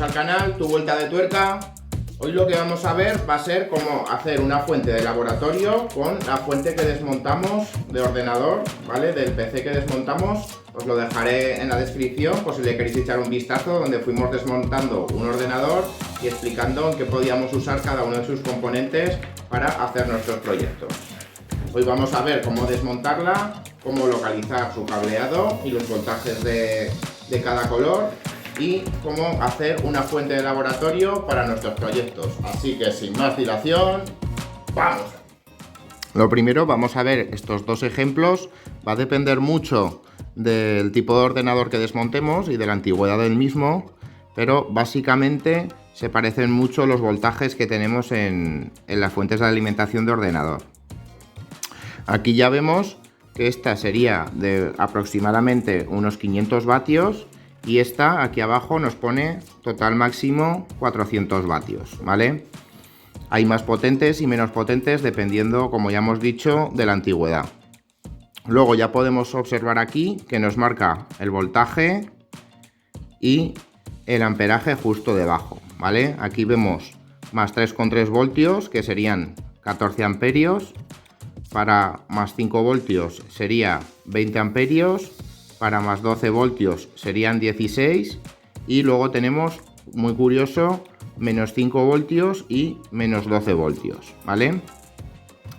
al canal, Tu Vuelta de Tuerca. Hoy lo que vamos a ver va a ser cómo hacer una fuente de laboratorio con la fuente que desmontamos de ordenador, ¿vale? Del PC que desmontamos. Os lo dejaré en la descripción por si le queréis echar un vistazo, donde fuimos desmontando un ordenador y explicando en qué podíamos usar cada uno de sus componentes para hacer nuestros proyectos. Hoy vamos a ver cómo desmontarla, cómo localizar su cableado y los voltajes de cada color, y cómo hacer una fuente de laboratorio para nuestros proyectos. Así que sin más dilación, ¡vamos! Lo primero, vamos a ver estos dos ejemplos. Va a depender mucho del tipo de ordenador que desmontemos y de la antigüedad del mismo, pero básicamente se parecen mucho los voltajes que tenemos en las fuentes de alimentación de ordenador. Aquí ya vemos que esta sería de aproximadamente unos 500 vatios y esta aquí abajo nos pone total máximo 400 vatios, ¿vale? Hay más potentes y menos potentes dependiendo, como ya hemos dicho, de la antigüedad. Luego ya podemos observar aquí que nos marca el voltaje y el amperaje justo debajo, ¿vale? Aquí vemos más 3,3 voltios, que serían 14 amperios. Para más 5 voltios sería 20 amperios. Para más 12 voltios serían 16. Y luego tenemos, muy curioso, menos 5 voltios y menos 12 voltios, ¿vale?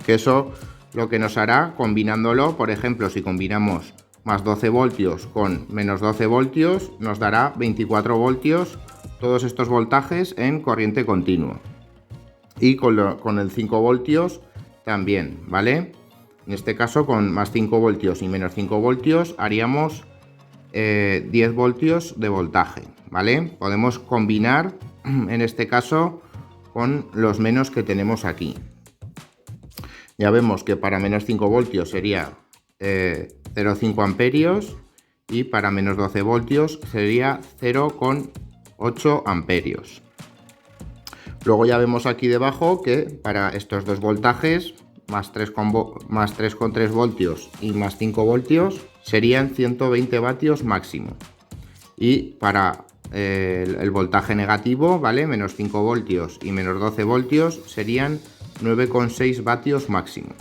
Que eso lo que nos hará, combinándolo, por ejemplo, si combinamos más 12 voltios con menos 12 voltios, nos dará 24 voltios, todos estos voltajes en corriente continua. Y con el 5 voltios también, ¿vale? En este caso, con más 5 voltios y menos 5 voltios haríamos 10 voltios de voltaje, ¿vale? Podemos combinar, en este caso, con los menos que tenemos aquí. Ya vemos que para menos 5 voltios sería 0,5 amperios y para menos 12 voltios sería 0,8 amperios. Luego ya vemos aquí debajo que para estos dos voltajes, más 3,3 voltios y más 5 voltios, serían 120 vatios máximo. Y para el voltaje negativo, ¿vale? Menos 5 voltios y menos 12 voltios serían 9,6 vatios máximo.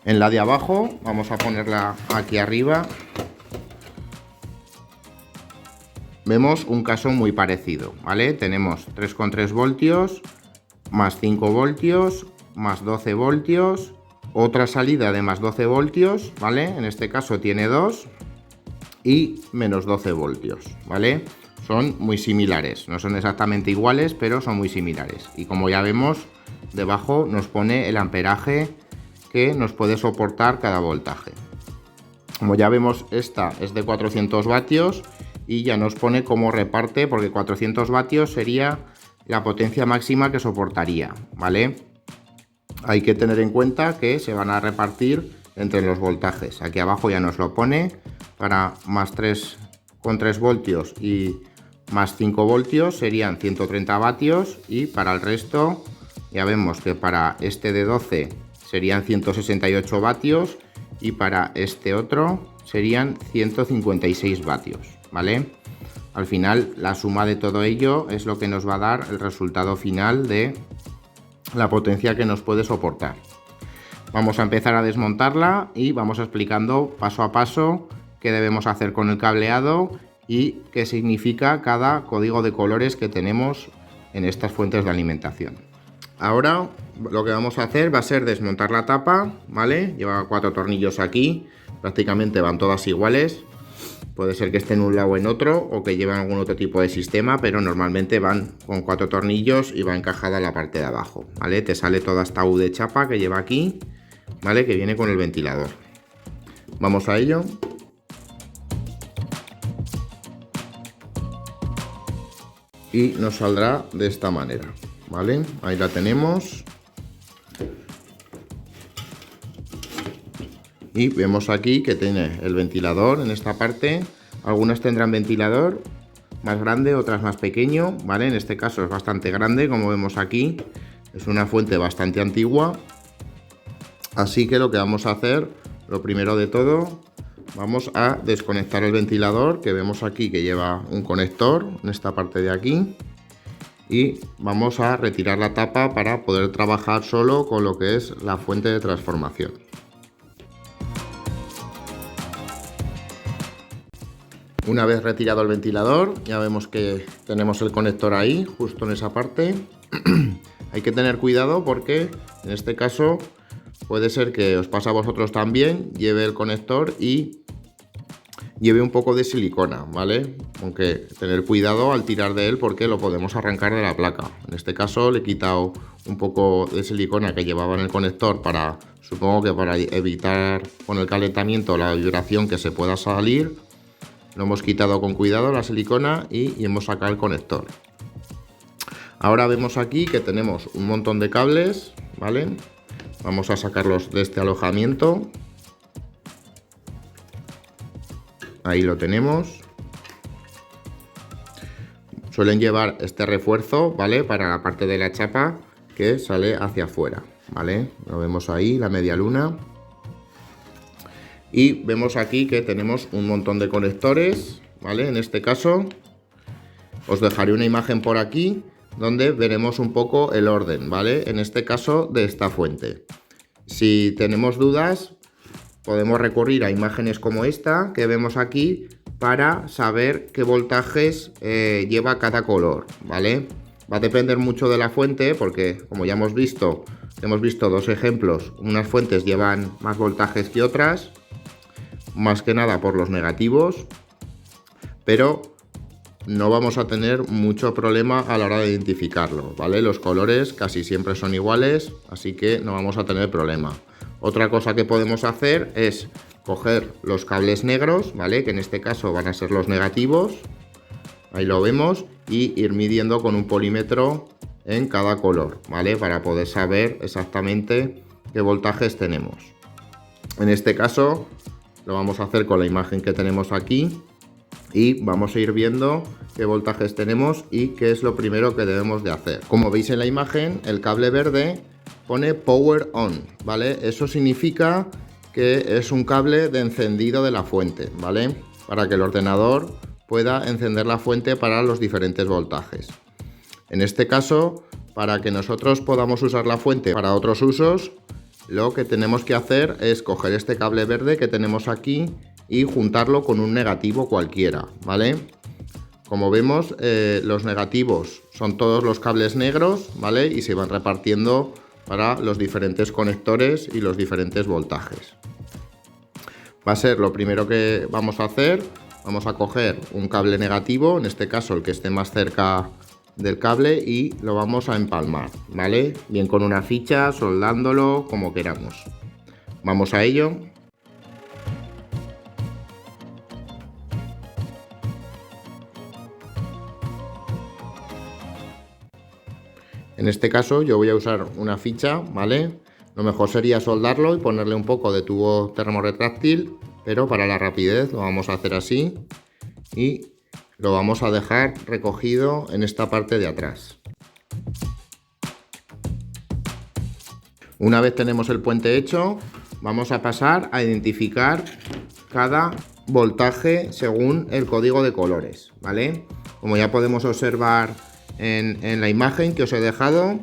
En la de abajo, vamos a ponerla aquí arriba, vemos un caso muy parecido, ¿vale? Tenemos 3,3 voltios, más 5 voltios, más 12 voltios, otra salida de más 12 voltios, ¿vale? En este caso tiene 2 y menos 12 voltios, ¿vale? Son muy similares, no son exactamente iguales, pero son muy similares. Y como ya vemos, debajo nos pone el amperaje que nos puede soportar cada voltaje. Como ya vemos, esta es de 400 vatios y ya nos pone cómo reparte, porque 400 vatios sería la potencia máxima que soportaría, ¿vale? Hay que tener en cuenta que se van a repartir entre los voltajes. Aquí abajo ya nos lo pone. Para más 3,3 voltios y más 5 voltios serían 130 vatios, y para el resto ya vemos que para este de 12 serían 168 vatios y para este otro serían 156 vatios, ¿vale? Al final la suma de todo ello es lo que nos va a dar el resultado final de la potencia que nos puede soportar. Vamos a empezar a desmontarla y vamos explicando paso a paso qué debemos hacer con el cableado y qué significa cada código de colores que tenemos en estas fuentes de alimentación. Ahora lo que vamos a hacer va a ser desmontar la tapa, ¿vale? Lleva 4 tornillos aquí, prácticamente van todas iguales. Puede ser que esté en un lado o en otro, o que lleven algún otro tipo de sistema, pero normalmente van con 4 tornillos y va encajada la parte de abajo, ¿vale? Te sale toda esta U de chapa que lleva aquí, ¿vale? Que viene con el ventilador. Vamos a ello. Y nos saldrá de esta manera, ¿vale? Ahí la tenemos. Y vemos aquí que tiene el ventilador en esta parte. Algunas tendrán ventilador más grande, otras más pequeño, ¿vale? En este caso es bastante grande, como vemos aquí. Es una fuente bastante antigua. Así que lo que vamos a hacer, lo primero de todo, vamos a desconectar el ventilador, que vemos aquí que lleva un conector en esta parte de aquí, y vamos a retirar la tapa para poder trabajar solo con lo que es la fuente de transformación. Una vez retirado el ventilador, ya vemos que tenemos el conector ahí, justo en esa parte. Hay que tener cuidado porque en este caso puede ser que os pase a vosotros también, lleve el conector y lleve un poco de silicona, ¿vale? Aunque tener cuidado al tirar de él porque lo podemos arrancar de la placa. En este caso le he quitado un poco de silicona que llevaba en el conector para, supongo que para evitar con el calentamiento la vibración que se pueda salir. Lo hemos quitado con cuidado la silicona y hemos sacado el conector. Ahora vemos aquí que tenemos un montón de cables, ¿vale? Vamos a sacarlos de este alojamiento. Ahí lo tenemos. Suelen llevar este refuerzo, ¿vale? Para la parte de la chapa que sale hacia afuera, ¿vale? Lo vemos ahí, la media luna. Y vemos aquí que tenemos un montón de conectores, ¿vale? En este caso os dejaré una imagen por aquí donde veremos un poco el orden, ¿vale? En este caso de esta fuente. Si tenemos dudas, podemos recurrir a imágenes como esta que vemos aquí para saber qué voltajes lleva cada color, ¿vale? Va a depender mucho de la fuente porque, como ya hemos visto dos ejemplos. Unas fuentes llevan más voltajes que otras, más que nada por los negativos, pero no vamos a tener mucho problema a la hora de identificarlo, ¿vale? Los colores casi siempre son iguales, así que no vamos a tener problema. Otra cosa que podemos hacer es coger los cables negros, ¿vale? Que en este caso van a ser los negativos, ahí lo vemos, y ir midiendo con un polímetro en cada color, ¿vale? Para poder saber exactamente qué voltajes tenemos. En este caso lo vamos a hacer con la imagen que tenemos aquí y vamos a ir viendo qué voltajes tenemos y qué es lo primero que debemos de hacer. Como veis en la imagen, el cable verde pone Power On, ¿vale? Eso significa que es un cable de encendido de la fuente, ¿vale? Para que el ordenador pueda encender la fuente para los diferentes voltajes. En este caso, para que nosotros podamos usar la fuente para otros usos, lo que tenemos que hacer es coger este cable verde que tenemos aquí y juntarlo con un negativo cualquiera, ¿vale? Como vemos, los negativos son todos los cables negros, ¿vale? Y se van repartiendo para los diferentes conectores y los diferentes voltajes. Va a ser lo primero que vamos a hacer. Vamos a coger un cable negativo, en este caso el que esté más cerca del cable, y lo vamos a empalmar, ¿vale? Bien con una ficha, soldándolo, como queramos. Vamos a ello. En este caso yo voy a usar una ficha, ¿vale? Lo mejor sería soldarlo y ponerle un poco de tubo termorretráctil, pero para la rapidez lo vamos a hacer así y lo vamos a dejar recogido en esta parte de atrás. Una vez tenemos el puente hecho, vamos a pasar a identificar cada voltaje según el código de colores, ¿vale? Como ya podemos observar en la imagen que os he dejado,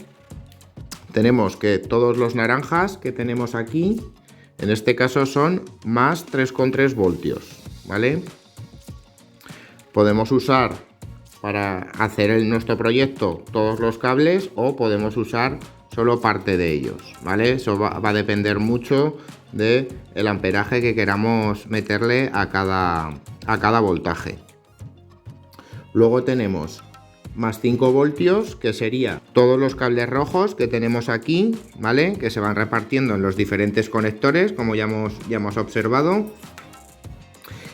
tenemos que todos los naranjas que tenemos aquí, en este caso son más 3,3 voltios, ¿vale? Podemos usar para hacer nuestro proyecto todos los cables o podemos usar solo parte de ellos, ¿vale? Eso va a depender mucho del amperaje que queramos meterle a cada voltaje. Luego tenemos más 5 voltios, que sería todos los cables rojos que tenemos aquí, ¿vale? Que se van repartiendo en los diferentes conectores, como ya hemos observado.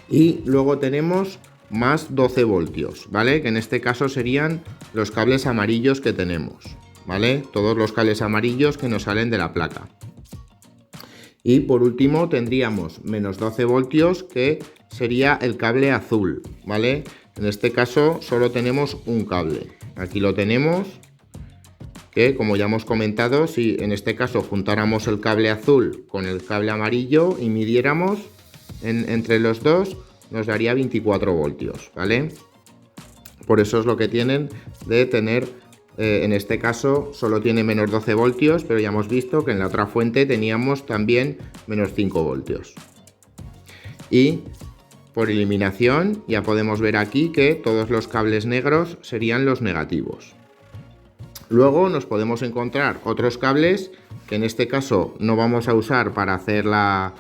Y luego tenemos más 12 voltios, ¿vale? Que en este caso serían los cables amarillos que tenemos, ¿vale? Todos los cables amarillos que nos salen de la placa. Y por último tendríamos menos 12 voltios, que sería el cable azul, ¿vale? En este caso solo tenemos un cable. Aquí lo tenemos, que como ya hemos comentado, si en este caso juntáramos el cable azul con el cable amarillo y midiéramos, entre los dos nos daría 24 voltios, ¿vale? Por eso es lo que tienen de tener, en este caso solo tiene menos 12 voltios, pero ya hemos visto que en la otra fuente teníamos también menos 5 voltios. Y por eliminación ya podemos ver aquí que todos los cables negros serían los negativos. Luego nos podemos encontrar otros cables que en este caso no vamos a usar para hacer la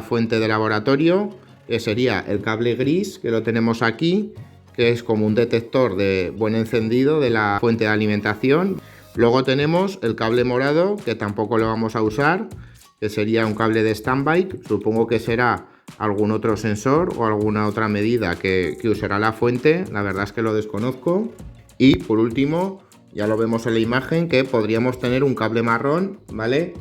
fuente de laboratorio, que sería el cable gris, que lo tenemos aquí, que es como un detector de buen encendido de la fuente de alimentación. Luego tenemos el cable morado, que tampoco lo vamos a usar, que sería un cable de standby. Supongo que será algún otro sensor o alguna otra medida que usará la fuente, la verdad es que lo desconozco. Y por último, ya lo vemos en la imagen, que podríamos tener un cable marrón, ¿vale?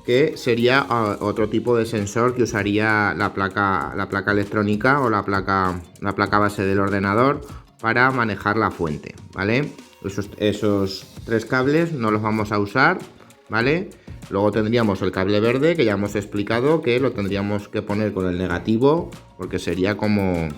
Que sería otro tipo de sensor que usaría la placa electrónica o la placa base del ordenador para manejar la fuente, ¿vale? Esos tres cables no los vamos a usar, ¿vale? Luego tendríamos el cable verde, que ya hemos explicado que lo tendríamos que poner con el negativo, porque sería como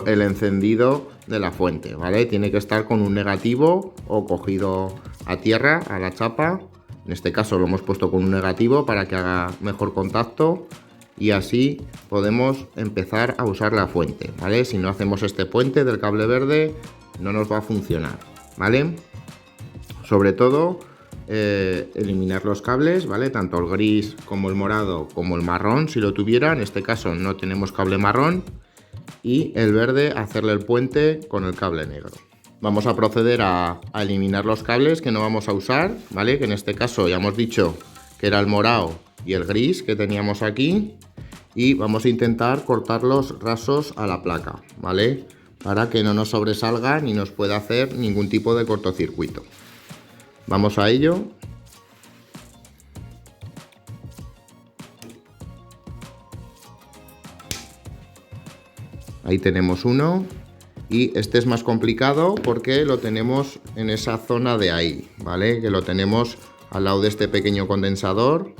el encendido de la fuente, ¿vale? Tiene que estar con un negativo o cogido a tierra, a la chapa. En este caso lo hemos puesto con un negativo para que haga mejor contacto y así podemos empezar a usar la fuente, ¿vale? Si no hacemos este puente del cable verde no nos va a funcionar, ¿vale? Sobre todo eliminar los cables, ¿vale? Tanto el gris como el morado como el marrón, si lo tuviera. En este caso no tenemos cable marrón. Y el verde hacerle el puente con el cable negro. Vamos a proceder a eliminar los cables que no vamos a usar, ¿vale? Que en este caso ya hemos dicho que era el morado y el gris que teníamos aquí. Y vamos a intentar cortar los rasos a la placa, ¿vale? Para que no nos sobresalga ni nos pueda hacer ningún tipo de cortocircuito. Vamos a ello. Ahí tenemos uno y este es más complicado porque lo tenemos en esa zona de ahí, ¿vale? Que lo tenemos al lado de este pequeño condensador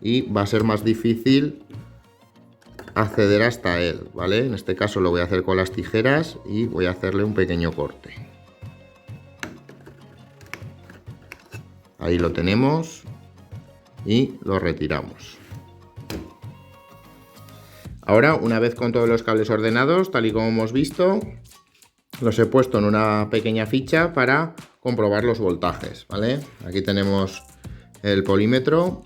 y va a ser más difícil acceder hasta él, ¿vale? En este caso lo voy a hacer con las tijeras y voy a hacerle un pequeño corte. Ahí lo tenemos y lo retiramos. Ahora, una vez con todos los cables ordenados, tal y como hemos visto, los he puesto en una pequeña ficha para comprobar los voltajes, ¿vale? Aquí tenemos el polímetro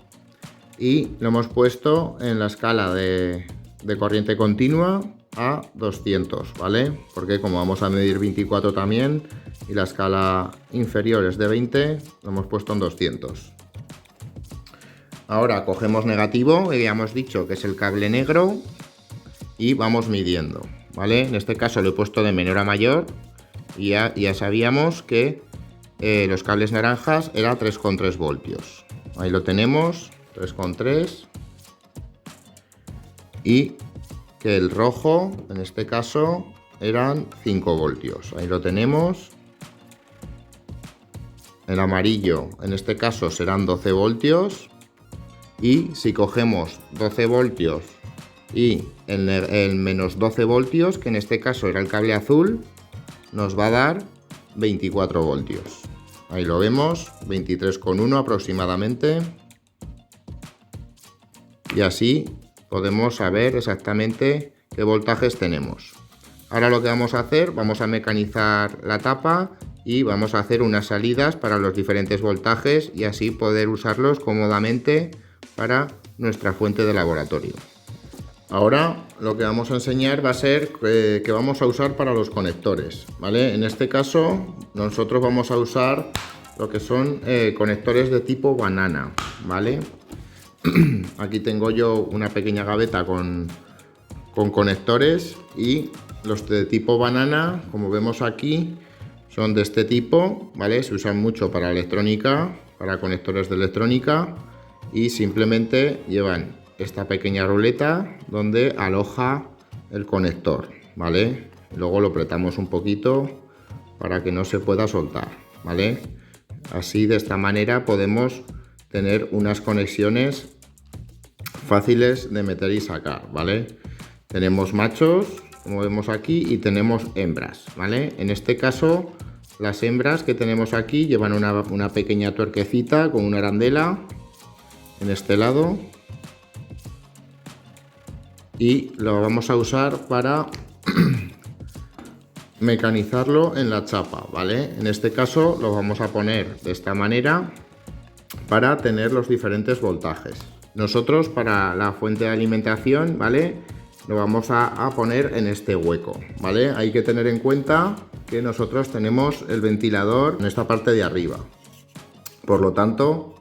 y lo hemos puesto en la escala de corriente continua a 200, ¿vale? Porque como vamos a medir 24 también y la escala inferior es de 20, lo hemos puesto en 200. Ahora cogemos negativo, que ya hemos dicho que es el cable negro, y vamos midiendo, ¿vale? En este caso lo he puesto de menor a mayor y ya sabíamos que los cables naranjas eran 3,3 voltios. Ahí lo tenemos, 3,3. Y que el rojo, en este caso, eran 5 voltios. Ahí lo tenemos. El amarillo, en este caso, serán 12 voltios. Y si cogemos 12 voltios y el menos 12 voltios, que en este caso era el cable azul, nos va a dar 24 voltios. Ahí lo vemos, 23,1 aproximadamente. Y así podemos saber exactamente qué voltajes tenemos. Ahora lo que vamos a hacer, vamos a mecanizar la tapa y vamos a hacer unas salidas para los diferentes voltajes y así poder usarlos cómodamente para nuestra fuente de laboratorio. Ahora lo que vamos a enseñar va a ser que vamos a usar para los conectores, ¿vale? En este caso nosotros vamos a usar lo que son conectores de tipo banana, ¿vale? Aquí tengo yo una pequeña gaveta con conectores y los de tipo banana, como vemos aquí, son de este tipo, ¿vale? Se usan mucho para electrónica, para conectores de electrónica y simplemente llevan esta pequeña ruleta donde aloja el conector, ¿vale? Luego lo apretamos un poquito para que no se pueda soltar, ¿vale? Así de esta manera podemos tener unas conexiones fáciles de meter y sacar, ¿vale? Tenemos machos, como vemos aquí, y tenemos hembras, ¿vale? En este caso, las hembras que tenemos aquí llevan una pequeña tuerquecita con una arandela en este lado, y lo vamos a usar para mecanizarlo en la chapa, ¿vale? En este caso lo vamos a poner de esta manera para tener los diferentes voltajes. Nosotros para la fuente de alimentación, ¿vale?, lo vamos a poner en este hueco, ¿vale? Hay que tener en cuenta que nosotros tenemos el ventilador en esta parte de arriba, por lo tanto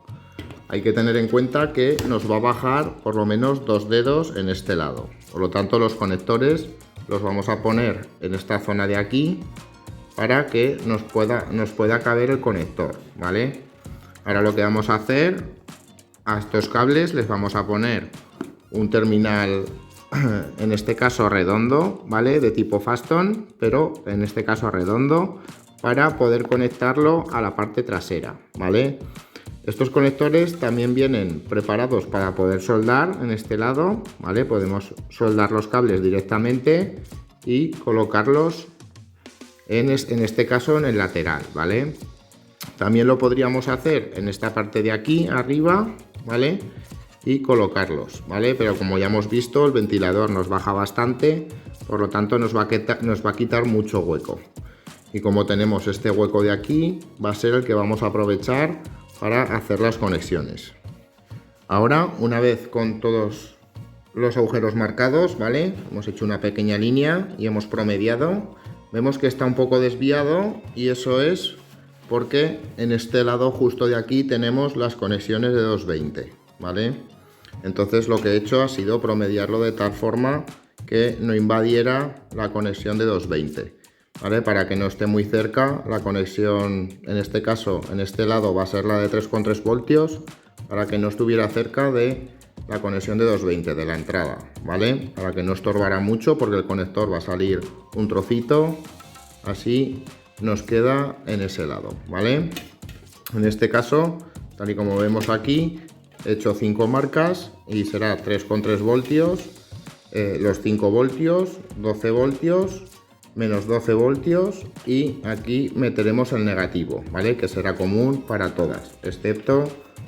hay que tener en cuenta que nos va a bajar por lo menos 2 dedos en este lado. Por lo tanto, los conectores los vamos a poner en esta zona de aquí para que nos pueda caber el conector, ¿vale? Ahora lo que vamos a hacer, a estos cables les vamos a poner un terminal, en este caso redondo, ¿vale?, de tipo Faston, pero en este caso redondo, para poder conectarlo a la parte trasera, ¿vale? Estos conectores también vienen preparados para poder soldar en este lado, ¿vale? Podemos soldar los cables directamente y colocarlos en este caso en el lateral, ¿vale? También lo podríamos hacer en esta parte de aquí arriba, ¿vale?, y colocarlos, ¿vale? Pero como ya hemos visto, el ventilador nos baja bastante, por lo tanto nos va a quitar mucho hueco. Y como tenemos este hueco de aquí, va a ser el que vamos a aprovechar para hacer las conexiones. Ahora, una vez con todos los agujeros marcados, ¿vale?, hemos hecho una pequeña línea y hemos promediado. Vemos que está un poco desviado y eso es porque en este lado justo de aquí tenemos las conexiones de 220, ¿vale? Entonces lo que he hecho ha sido promediarlo de tal forma que no invadiera la conexión de 220, ¿vale? Para que no esté muy cerca la conexión, en este caso, en este lado va a ser la de 3,3 voltios, para que no estuviera cerca de la conexión de 220 de la entrada, ¿vale? Para que no estorbara mucho, porque el conector va a salir un trocito, así nos queda en ese lado, ¿vale? En este caso, tal y como vemos aquí, he hecho 5 marcas y será 3,3 voltios, los 5 voltios, 12 voltios, menos 12 voltios, y aquí meteremos el negativo, ¿vale?, que será común para todas, excepto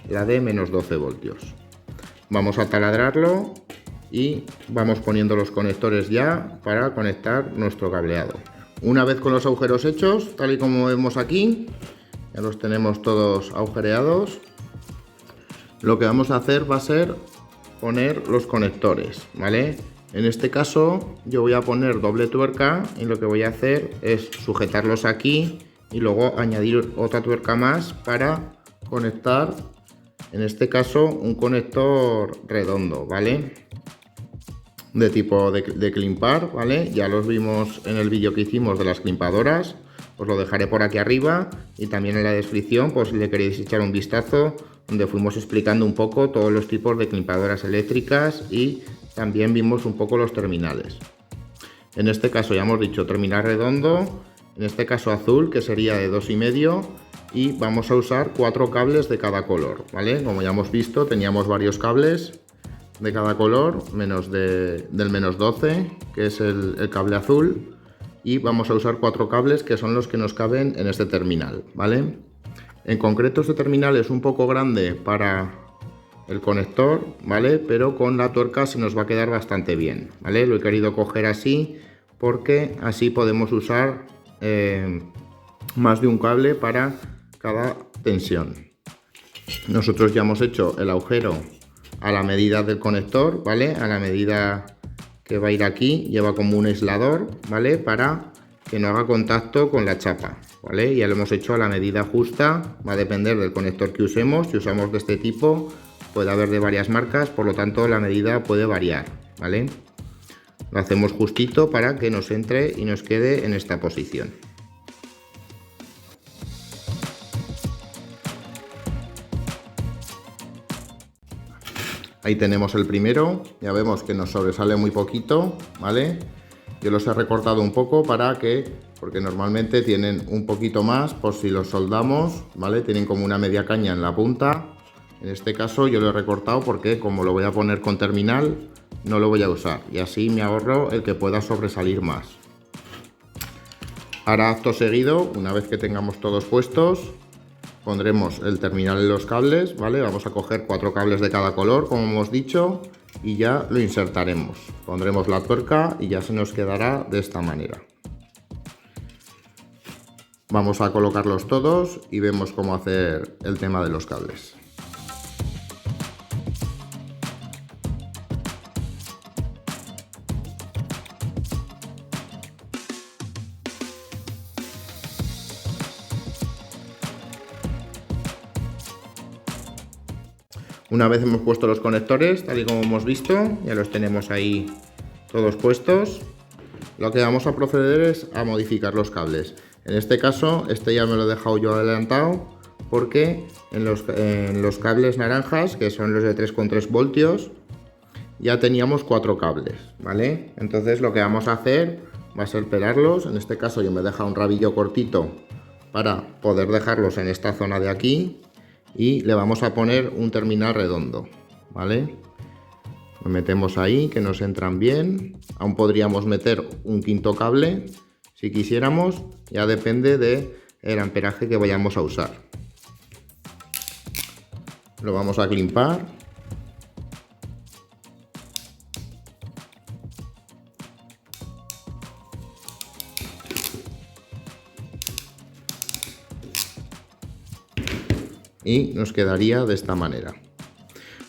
la de menos 12 voltios. Vamos a taladrarlo y vamos poniendo los conectores ya para conectar nuestro cableado. Una vez con los agujeros hechos, tal y como vemos aquí, ya los tenemos todos agujereados, lo que vamos a hacer va a ser poner los conectores, ¿vale? En este caso yo voy a poner doble tuerca y lo que voy a hacer es sujetarlos aquí y luego añadir otra tuerca más para conectar, en este caso, un conector redondo, ¿vale?, de tipo de climpar, ¿vale? Ya los vimos en el vídeo que hicimos de las climpadoras, os lo dejaré por aquí arriba, y también en la descripción, pues si le queréis echar un vistazo, donde fuimos explicando un poco todos los tipos de climpadoras eléctricas y también vimos un poco los terminales. En este caso ya hemos dicho terminal redondo, en este caso azul, que sería de 2,5, y vamos a usar 4 cables de cada color, ¿vale? Como ya hemos visto, teníamos varios cables de cada color, menos del menos 12, que es el cable azul, y vamos a usar 4 cables que son los que nos caben en este terminal, ¿vale? En concreto este terminal es un poco grande para el conector, ¿vale?, pero con la tuerca se nos va a quedar bastante bien, ¿vale? Lo he querido coger así porque así podemos usar más de un cable para cada tensión. Nosotros ya hemos hecho el agujero a la medida del conector, ¿vale?, a la medida que va a ir aquí, lleva como un aislador, ¿vale?, para que no haga contacto con la chapa, ¿vale? Ya lo hemos hecho a la medida justa, va a depender del conector que usemos. Si usamos de este tipo, puede haber de varias marcas, por lo tanto la medida puede variar, ¿vale? Lo hacemos justito para que nos entre y nos quede en esta posición. Ahí tenemos el primero, ya vemos que nos sobresale muy poquito, ¿vale? Yo los he recortado un poco porque normalmente tienen un poquito más por si los soldamos, ¿vale? Tienen como una media caña en la punta, En este caso yo lo he recortado porque como lo voy a poner con terminal, no lo voy a usar y así me ahorro el que pueda sobresalir más. Ahora acto seguido, una vez que tengamos todos puestos, pondremos el terminal en los cables, ¿vale? Vamos a coger 4 cables de cada color, como hemos dicho, y ya lo insertaremos. Pondremos la tuerca y ya se nos quedará de esta manera. Vamos a colocarlos todos y vemos cómo hacer el tema de los cables. Una vez hemos puesto los conectores, tal y como hemos visto, ya los tenemos ahí todos puestos, lo que vamos a proceder es a modificar los cables. En este caso, este ya me lo he dejado yo adelantado, porque en los cables naranjas, que son los de 3,3 voltios, ya teníamos 4 cables, ¿vale? Entonces lo que vamos a hacer va a ser pelarlos. En este caso yo me he dejado un rabillo cortito para poder dejarlos en esta zona de aquí. Y le vamos a poner un terminal redondo, ¿vale? Lo metemos ahí, que nos entran bien. Aún podríamos meter un quinto cable si quisiéramos, ya depende del amperaje que vayamos a usar. Lo vamos a climpar. Y nos quedaría de esta manera.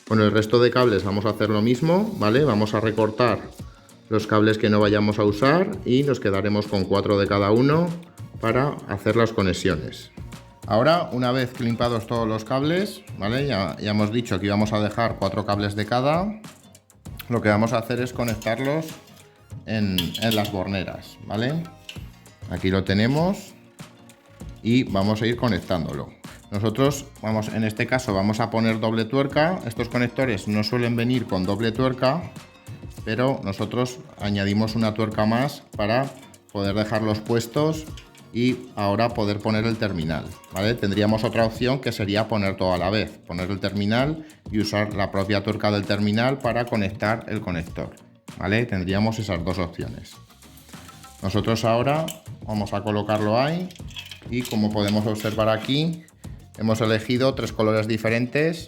Con el resto de cables vamos a hacer lo mismo, ¿vale? Vamos a recortar los cables que no vayamos a usar y nos quedaremos con 4 de cada uno para hacer las conexiones. Ahora, una vez climpados todos los cables, ¿vale? Ya hemos dicho que íbamos a dejar 4 cables de cada. Lo que vamos a hacer es conectarlos en las borneras, ¿vale? Aquí lo tenemos y vamos a ir conectándolo. Nosotros en este caso vamos a poner doble tuerca. Estos conectores no suelen venir con doble tuerca, pero nosotros añadimos una tuerca más para poder dejarlos puestos y ahora poder poner el terminal, ¿vale? Tendríamos otra opción que sería poner todo a la vez, poner el terminal y usar la propia tuerca del terminal para conectar el conector, ¿vale? Tendríamos esas dos opciones. Nosotros ahora vamos a colocarlo ahí y como podemos observar aquí, hemos elegido 3 colores diferentes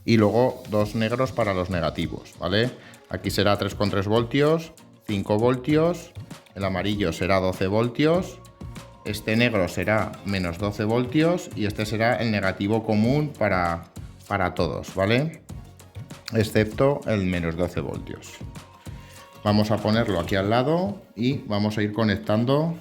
y luego 2 negros para los negativos, ¿vale? Aquí será 3,3 voltios, 5 voltios, el amarillo será 12 voltios, este negro será menos 12 voltios y este será el negativo común para todos, ¿vale? Excepto el menos 12 voltios. Vamos a ponerlo aquí al lado y vamos a ir conectando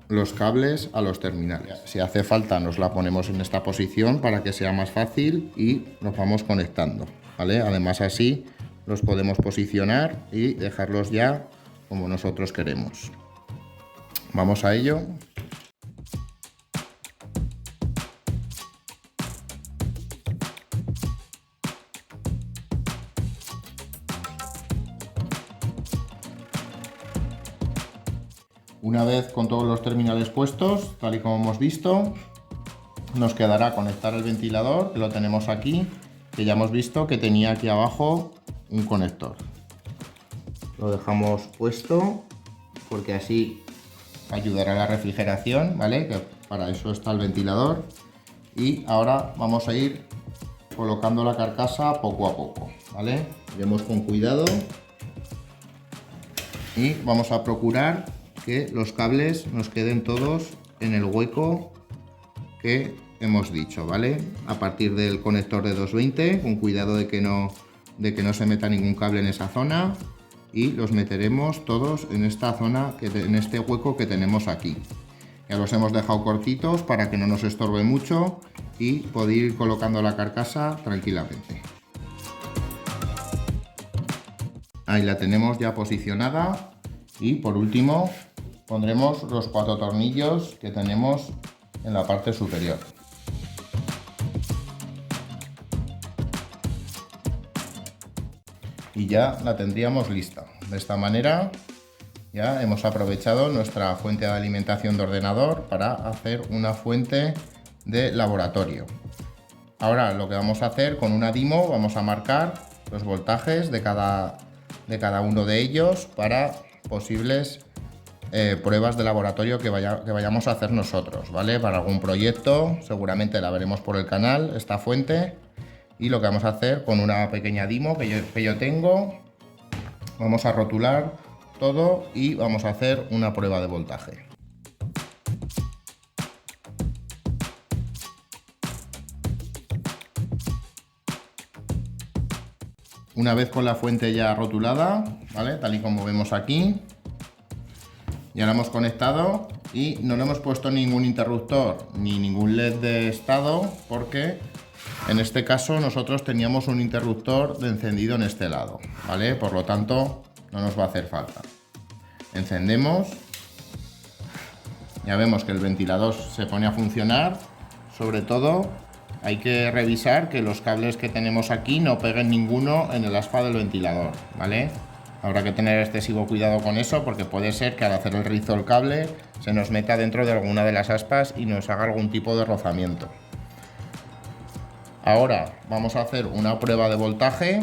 los cables a los terminales. Si hace falta nos la ponemos en esta posición para que sea más fácil y nos vamos conectando, ¿vale? Además así los podemos posicionar y dejarlos ya como nosotros queremos. Vamos a ello. Una vez con todos los terminales puestos, tal y como hemos visto, nos quedará conectar el ventilador, que lo tenemos aquí, que ya hemos visto que tenía aquí abajo un conector. Lo dejamos puesto porque así ayudará a la refrigeración, ¿vale? Que para eso está el ventilador. Y ahora vamos a ir colocando la carcasa poco a poco, ¿vale? Iremos con cuidado y vamos a procurar que los cables nos queden todos en el hueco que hemos dicho, ¿vale? A partir del conector de 220, con cuidado de que no se meta ningún cable en esa zona, y los meteremos todos en esta zona, en este hueco que tenemos aquí. Ya los hemos dejado cortitos para que no nos estorbe mucho y poder ir colocando la carcasa tranquilamente. Ahí la tenemos ya posicionada y por último pondremos los 4 tornillos que tenemos en la parte superior. Y ya la tendríamos lista. De esta manera ya hemos aprovechado nuestra fuente de alimentación de ordenador para hacer una fuente de laboratorio. Ahora lo que vamos a hacer con una Dimo, vamos a marcar los voltajes de cada uno de ellos para posibles pruebas de laboratorio que vayamos a hacer nosotros, ¿vale? Para algún proyecto, seguramente la veremos por el canal, esta fuente. Y lo que vamos a hacer con una pequeña Dimo que yo tengo, vamos a rotular todo y vamos a hacer una prueba de voltaje. Una vez con la fuente ya rotulada, ¿vale? Tal y como vemos aquí, ya la hemos conectado y no le hemos puesto ningún interruptor ni ningún LED de estado, porque en este caso nosotros teníamos un interruptor de encendido en este lado, ¿vale? Por lo tanto no nos va a hacer falta. Encendemos, ya vemos que el ventilador se pone a funcionar. Sobre todo hay que revisar que los cables que tenemos aquí no peguen ninguno en el aspa del ventilador, ¿vale? Habrá que tener excesivo cuidado con eso, porque puede ser que al hacer el rizo el cable se nos meta dentro de alguna de las aspas y nos haga algún tipo de rozamiento. Ahora vamos a hacer una prueba de voltaje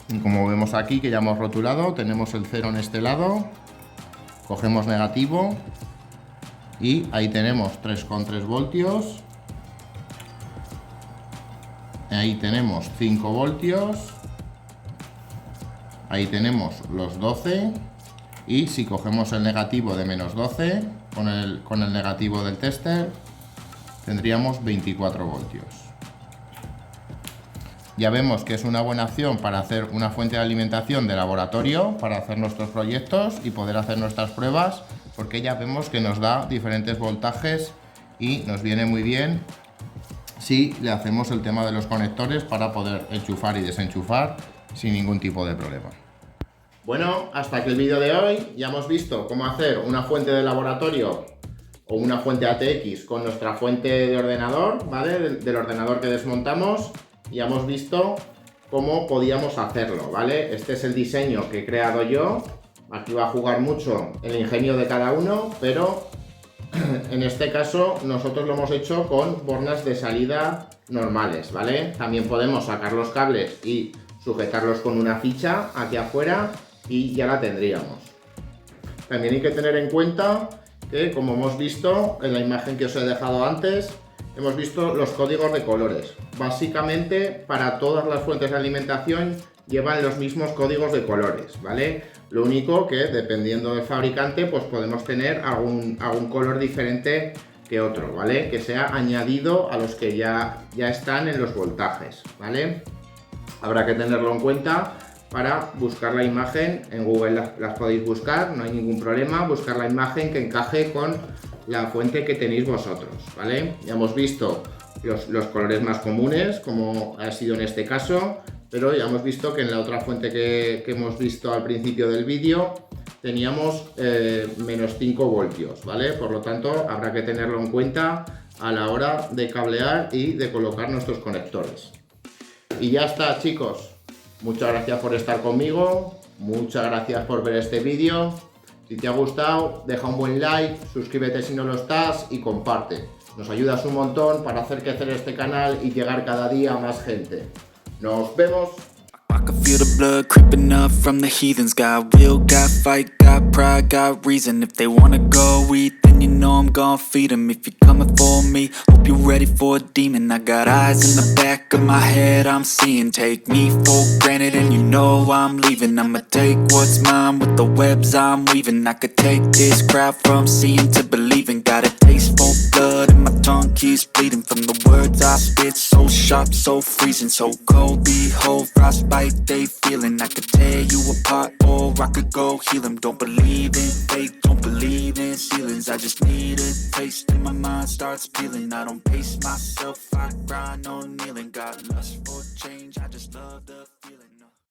y como vemos aquí que ya hemos rotulado, tenemos el 0 en este lado, cogemos negativo y ahí tenemos 3,3 voltios, ahí tenemos 5 voltios, ahí tenemos los 12 y si cogemos el negativo de menos 12 con el negativo del tester tendríamos 24 voltios. Ya vemos que es una buena opción para hacer una fuente de alimentación de laboratorio, para hacer nuestros proyectos y poder hacer nuestras pruebas, porque ya vemos que nos da diferentes voltajes y nos viene muy bien si le hacemos el tema de los conectores para poder enchufar y desenchufar sin ningún tipo de problema. Bueno, hasta aquí el vídeo de hoy. Ya hemos visto cómo hacer una fuente de laboratorio o una fuente ATX con nuestra fuente de ordenador, ¿vale? Del ordenador que desmontamos. Ya hemos visto cómo podíamos hacerlo, ¿vale? Este es el diseño que he creado yo. Aquí va a jugar mucho el ingenio de cada uno, pero en este caso nosotros lo hemos hecho con bornas de salida normales, ¿vale? También podemos sacar los cables y sujetarlos con una ficha aquí afuera y ya la tendríamos. También hay que tener en cuenta que, como hemos visto en la imagen que os he dejado antes, hemos visto los códigos de colores. Básicamente para todas las fuentes de alimentación llevan los mismos códigos de colores, ¿vale? Lo único que dependiendo del fabricante pues podemos tener algún color diferente que otro, ¿vale? Que sea añadido a los que ya están en los voltajes, ¿vale? Habrá que tenerlo en cuenta para buscar la imagen. En Google las podéis buscar, no hay ningún problema. Buscar la imagen que encaje con la fuente que tenéis vosotros, ¿vale? Ya hemos visto los colores más comunes, como ha sido en este caso, pero ya hemos visto que en la otra fuente que hemos visto al principio del vídeo teníamos menos 5 voltios, ¿vale? Por lo tanto, habrá que tenerlo en cuenta a la hora de cablear y de colocar nuestros conectores. Y ya está, chicos. Muchas gracias por estar conmigo, muchas gracias por ver este vídeo. Si te ha gustado, deja un buen like, suscríbete si no lo estás y comparte. Nos ayudas un montón para hacer crecer este canal y llegar cada día a más gente. Nos vemos. I can feel the blood creeping up from the heathens. Got will, got fight, got pride, got reason. If they wanna go eat, then you know I'm gon' feed them. If you're coming for me, hope you're ready for a demon. I got eyes in the back of my head, I'm seeing. Take me for granted and you know I'm leaving. I'ma take what's mine with the webs I'm weaving. I could take this crowd from seeing to believing. Got a taste for blood and my tongue keeps bleeding. From the words I spit, so sharp, so freezing. So cold, behold, frostbite they feeling. I could tear you apart or I could go heal them. Don't believe in fate, don't believe in ceilings. I just need a taste and my mind starts peeling. I don't pace myself, I grind on kneeling. Got lust for change.